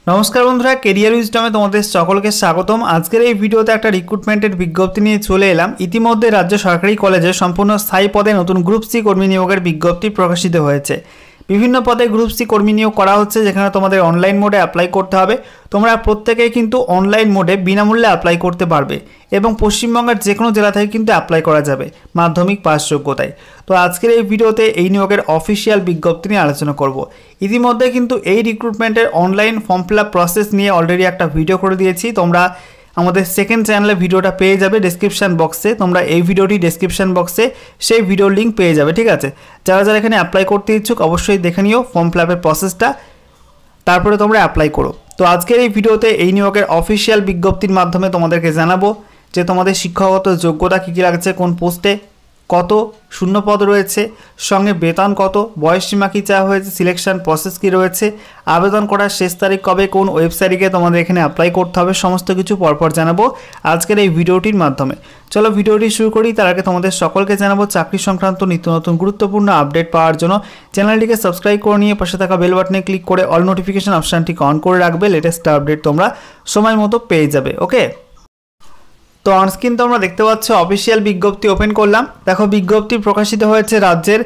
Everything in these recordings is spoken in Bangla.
নমস্কার বন্ধুরা, কেরিয়ার উইজডমে তোমাদের সকলকে স্বাগতম। আজকের এই ভিডিওতে একটা রিক্রুটমেন্টের বিজ্ঞপ্তি নিয়ে চলে এলাম। ইতিমধ্যে রাজ্য সরকারি কলেজে সম্পূর্ণ স্থায়ী পদে নতুন গ্রুপ সি কর্মী নিয়োগের বিজ্ঞপ্তি প্রকাশিত হয়েছে। বিভিন্ন পদে গ্রুপ সি কর্মী নিয়োগ করা হচ্ছে, যেখানে তোমাদের অনলাইন মোডে অ্যাপ্লাই করতে হবে। তোমরা প্রত্যেকেই কিন্তু অনলাইন মোডে বিনামূল্যে অ্যাপ্লাই করতে পারবে এবং পশ্চিমবঙ্গের যে কোনো জেলা থেকে কিন্তু অ্যাপ্লাই করা যাবে মাধ্যমিক পাস যোগ্যতায়। তো আজকের এই ভিডিওতে এই নিয়োগের অফিসিয়াল বিজ্ঞপ্তি নিয়ে আলোচনা করব। ইতিমধ্যে কিন্তু এই রিক্রুটমেন্টের online form fill up process নিয়ে অলরেডি একটা ভিডিও করে দিয়েছি। তোমরা আমাদের সেকেন্ড চ্যানেলে ভিডিওটা পেয়ে যাবে ডেসক্রিপশন বক্সে। তোমরা এই ভিডিওটি ডেসক্রিপশন বক্সে সেই ভিডিওর লিঙ্ক পেয়ে যাবে, ঠিক আছে। যারা যারা এখানে অ্যাপ্লাই করতে ইচ্ছুক অবশ্যই দেখে নিও ফর্ম ফিল আপের প্রসেসটা, তারপরে তোমরা অ্যাপ্লাই করো। তো আজকের এই ভিডিওতে এই নিয়োগের অফিসিয়াল বিজ্ঞপ্তির মাধ্যমে তোমাদেরকে জানাবো যে তোমাদের শিক্ষাগত যোগ্যতা কী কী লাগছে, কোন পোস্টে কত শূন্য পদ রয়েছে, সঙ্গে বেতন কত, বয়সসীমা কী চাওয়া হয়েছে, সিলেকশন প্রসেস কী রয়েছে, আবেদন করার শেষ তারিখ কবে, কোন ওয়েবসাইটে তোমাদের এখানে অ্যাপ্লাই করতে হবে, সমস্ত কিছু পরপর জানাবো আজকের এই ভিডিওটির মাধ্যমে। চলো ভিডিওটি শুরু করি। তার আগে তোমাদের সকলকে জানাবো চাকরি সংক্রান্ত নিত্য নতুন গুরুত্বপূর্ণ আপডেট পাওয়ার জন্য চ্যানেলটিকে সাবস্ক্রাইব করে নিয়ে পাশে থাকা বেল বাটনে ক্লিক করে অল নোটিফিকেশন অপশানটিকে অন করে রাখবে। লেটেস্ট আপডেট তোমরা সময় মতো পেয়ে যাবে। ওকে, তো অনস্ক্রিন তোমরা দেখতে পাচ্ছ অফিসিয়াল বিজ্ঞপ্তি ওপেন করলাম। দেখো বিজ্ঞপ্তি প্রকাশিত হয়েছে রাজ্যের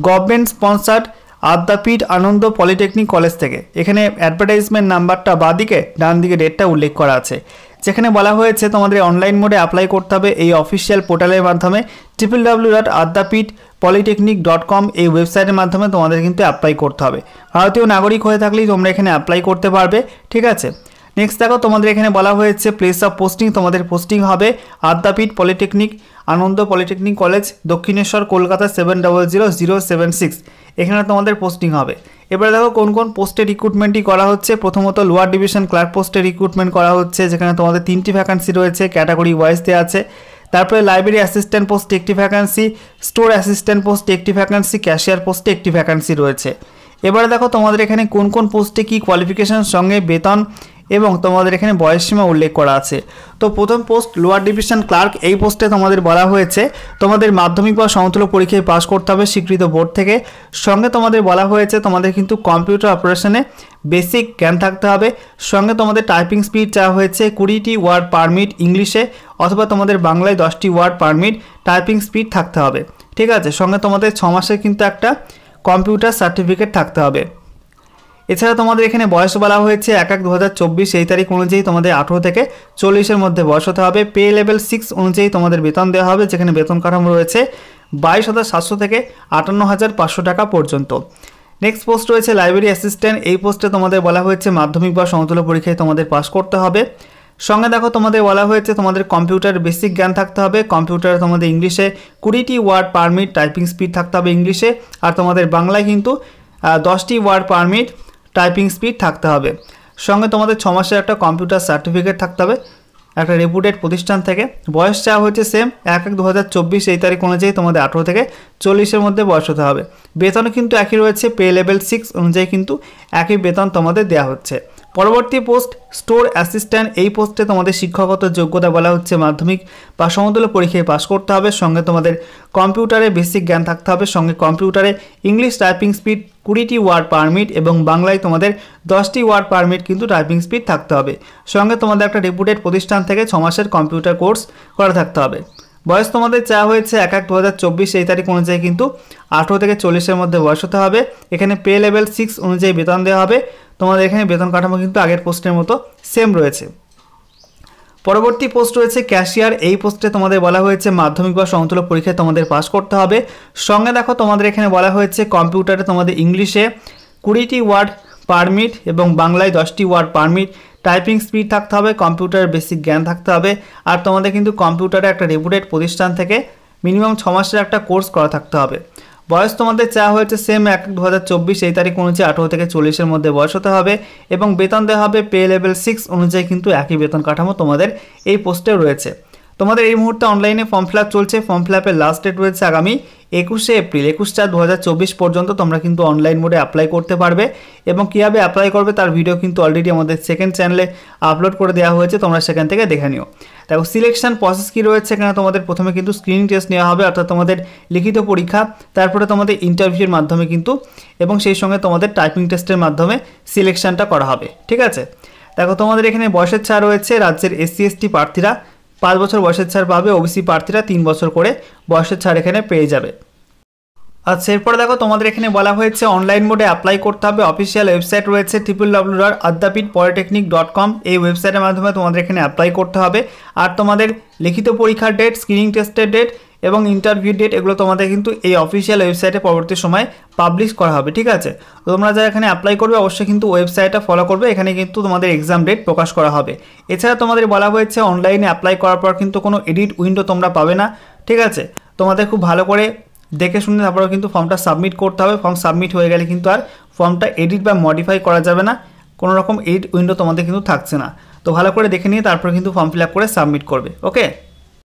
গভর্নমেন্ট স্পন্সার্ড আদ্যাপীঠ আনন্দ পলিটেকনিক কলেজ থেকে। এখানে অ্যাডভার্টাইজমেন্ট নাম্বারটা বাঁদিকে, ডান দিকে ডেটটা উল্লেখ করা আছে। যেখানে বলা হয়েছে তোমাদের অনলাইন মোডে অ্যাপ্লাই করতে হবে এই অফিসিয়াল পোর্টালের মাধ্যমে www.adapitpolytechnic.com এই ওয়েবসাইটের মাধ্যমে তোমাদের কিন্তু অ্যাপ্লাই করতে হবে। ভারতীয় নাগরিক হয়ে থাকলেই তোমরা এখানে অ্যাপ্লাই করতে পারবে, ঠিক আছে। নেক্সট দেখো তোমাদের এখানে বলা হয়েছে প্লেস অফ পোস্টিং। তোমাদের পোস্টিং হবে আদ্যাপীঠ পলিটেকনিক আনন্দ পলিটেকনিক কলেজ, দক্ষিণেশ্বর, কলকাতা 700076। এখানে তোমাদের পোস্টিং হবে। এবারে দেখো কোন কোন পোস্টে রিক্রুটমেন্টই করা হচ্ছে। প্রথমত লোয়ার ডিভিশন ক্লার্ক পোস্টে রিক্রুটমেন্ট করা হচ্ছে, যেখানে তোমাদের 3টি ভ্যাকান্সি রয়েছে, ক্যাটাগরি ওয়াইজ দেওয়া আছে। তারপরে লাইব্রেরি অ্যাসিস্ট্যান্ট পোস্টে 1টি ভ্যাকান্সি, স্টোর অ্যাসিস্ট্যান্ট পোস্টে 1টি ভ্যাকান্সি, ক্যাশিয়ার পোস্টে 1টি ভ্যাকান্সি রয়েছে। এবারে দেখো তোমাদের এখানে কোন কোন পোস্টে কী কোয়ালিফিকেশন সঙ্গে বেতন এবং তোমাদের এখানে বয়সসীমা উল্লেখ করা আছে। তো প্রথম পোস্ট লোয়ার ডিভিশন ক্লার্ক, এই পোস্টে তোমাদের বলা হয়েছে তোমাদের মাধ্যমিক বা সমতুল্য পরীক্ষায় পাস করতে হবে স্বীকৃত বোর্ড থেকে। সঙ্গে তোমাদের বলা হয়েছে তোমাদের কিন্তু কম্পিউটার অপারেশনে বেসিক জ্ঞান থাকতে হবে। সঙ্গে তোমাদের টাইপিং স্পিড চাওয়া হয়েছে 20টি ওয়ার্ড পার মিনিট ইংলিশে, অথবা তোমাদের বাংলায় 10টি word per minute typing speed থাকতে হবে, ঠিক আছে। সঙ্গে তোমাদের 6 মাসের কিন্তু একটা কম্পিউটার সার্টিফিকেট থাকতে হবে। এছাড়া তোমাদের এখানে বয়স বলা হয়েছে 1/1/2024 এই তারিখ অনুযায়ী তোমাদের 18 থেকে 40-এর মধ্যে বয়স হতে হবে। পে লেভেল 6 অনুযায়ী তোমাদের বেতন দেওয়া হবে, যেখানে বেতন কাঠামো রয়েছে 22,700 থেকে 58,500 টাকা পর্যন্ত। নেক্সট পোস্ট রয়েছে লাইব্রেরি অ্যাসিস্ট্যান্ট। এই পোস্টে তোমাদের বলা হয়েছে মাধ্যমিক বা সমতুল্য পরীক্ষায় তোমাদের পাস করতে হবে। সঙ্গে দেখো তোমাদের বলা হয়েছে তোমাদের কম্পিউটার বেসিক জ্ঞান থাকতে হবে। কম্পিউটারে তোমাদের ইংলিশে 20টি word per minute typing speed থাকতে হবে ইংলিশে, আর তোমাদের বাংলায় কিন্তু 10টি word per minute typing speed থাকতে হবে। সঙ্গে তোমাদের 6 মাসের একটা কম্পিউটার সার্টিফিকেট থাকতে হবে একটা রেপুটেড প্রতিষ্ঠান থেকে। বয়স চাওয়া হয়েছে সেম 1/1/2024 এই তারিখ অনুযায়ী তোমাদের 18 থেকে 40-এর মধ্যে বয়স হতে হবে। বেতন কিন্তু একই রয়েছে, পে লেভেল 6 অনুযায়ী কিন্তু একই বেতন তোমাদের দেওয়া হচ্ছে। পরবর্তী পোস্ট স্টোর অ্যাসিস্ট্যান্ট। এই পোস্টে তোমাদের শিক্ষাগত যোগ্যতা বলা হচ্ছে মাধ্যমিক বা সমতুল্য পরীক্ষায় পাস করতে হবে। সঙ্গে তোমাদের কম্পিউটারে বেসিক জ্ঞান থাকতে হবে। সঙ্গে কম্পিউটারে ইংলিশ টাইপিং স্পিড 20টি ওয়ার্ড পার মিনিট এবং বাংলায় তোমাদের 10টি ওয়ার্ড পার মিনিট কিন্তু টাইপিং স্পিড থাকতে হবে। সঙ্গে তোমাদের একটা রেপুটেড প্রতিষ্ঠান থেকে 6 মাসের কম্পিউটার কোর্স করা থাকতে হবে। বয়স তোমাদের চাওয়া হয়েছে 1/1/2024 এই তারিখ অনুযায়ী কিন্তু 18 থেকে 40-এর মধ্যে বয়স হতে হবে। এখানে পে লেভেল 6 অনুযায়ী বেতন দেওয়া হবে। তোমাদের এখানে বেতন কাঠামো কিন্তু আগের পোস্টের মতো সেম রয়েছে। পরবর্তী পোস্ট রয়েছে ক্যাশিয়ার। এই পোস্টে তোমাদের বলা হয়েছে মাধ্যমিক বা সমতুল্য পরীক্ষায় তোমাদের পাস করতে হবে। সঙ্গে দেখো তোমাদের এখানে বলা হয়েছে কম্পিউটারে তোমাদের ইংলিশে 20টি ওয়ার্ড পার মিনিট এবং বাংলায় 10টি word per minute typing speed থাকতে হবে। কম্পিউটার বেসিক জ্ঞান থাকতে হবে, আর তোমাদের কিন্তু কম্পিউটারে একটা রেপুটেড প্রতিষ্ঠান থেকে মিনিমাম 6 মাসের একটা কোর্স করা থাকতে হবে। বয়স তোমাদের চাওয়া হয়েছে সেম 1/2024 এই তারিখ অনুযায়ী 18 থেকে 40-এর মধ্যে বয়স হতে হবে এবং বেতন দেওয়া হবে পে লেভেল 6 অনুযায়ী কিন্তু একই বেতন কাঠামো তোমাদের এই পোস্টে রয়েছে। তোমাদের এই মুহূর্তে অনলাইনে ফর্ম ফিল আপ চলছে। ফর্ম ফিল আপের লাস্ট ডেট রয়েছে আগামী 21শে এপ্রিল 21/4/2024 পর্যন্ত তোমরা কিন্তু অনলাইন মোডে অ্যাপ্লাই করতে পারবে এবং কীভাবে অ্যাপ্লাই করবে তার ভিডিও কিন্তু অলরেডি আমাদের সেকেন্ড চ্যানেলে আপলোড করে দেওয়া হয়েছে, তোমরা সেখান থেকে দেখে নিও। দেখো সিলেকশন প্রসেস কী রয়েছে এখানে। তোমাদের প্রথমে কিন্তু স্ক্রিনিং টেস্ট নেওয়া হবে, অর্থাৎ তোমাদের লিখিত পরীক্ষা, তারপরে তোমাদের ইন্টারভিউর মাধ্যমে কিন্তু এবং সেই সঙ্গে তোমাদের টাইপিং টেস্টের মাধ্যমে সিলেকশনটা করা হবে, ঠিক আছে। দেখো তোমাদের এখানে বয়সের ছাড় রয়েছে, রাজ্যের এসসি এসটি প্রার্থীরা 5 বছর বয়সের ছাড় পাবে, ওবিসি প্রার্থীরা 3 বছর করে বয়সের ছাড় এখানে পেয়ে যাবে। আচ্ছা এরপর দেখো তোমাদের এখানে বলা হয়েছে অনলাইন মোডে অ্যাপ্লাই করতে হবে। অফিসিয়াল ওয়েবসাইট রয়েছে www.adhyapitpolytechnic.com, এই ওয়েবসাইটের মাধ্যমে তোমাদের এখানে অ্যাপ্লাই করতে হবে। আর তোমাদের লিখিত পরীক্ষার ডেট, স্ক্রিনিং টেস্টের ডেট এবং ইন্টারভিউ ডেট এগুলো তোমাদের কিন্তু এই অফিসিয়াল ওয়েবসাইটে পরবর্তী সময় পাবলিশ করা হবে, ঠিক আছে। তো তোমরা যারা এখানে অ্যাপ্লাই করবে অবশ্যই কিন্তু ওয়েবসাইটটা ফলো করবে, এখানে কিন্তু তোমাদের এক্সাম ডেট প্রকাশ করা হবে। এছাড়া তোমাদের বলা হয়েছে অনলাইনে অ্যাপ্লাই করার পর কিন্তু কোনো এডিট উইন্ডো তোমরা পাবে না, ঠিক আছে। তোমাদের খুব ভালো করে দেখে শুনে তারপরে কিন্তু ফর্মটা সাবমিট করতে হবে। ফর্ম সাবমিট হয়ে গেলে কিন্তু আর ফর্মটা এডিট বা মডিফাই করা যাবে না, কোনো রকম এডিট উইন্ডো তোমাদের কিন্তু থাকছে না। তো ভালো করে দেখে নিয়ে তারপরে কিন্তু ফর্ম ফিল আপ করে সাবমিট করবে, ওকে।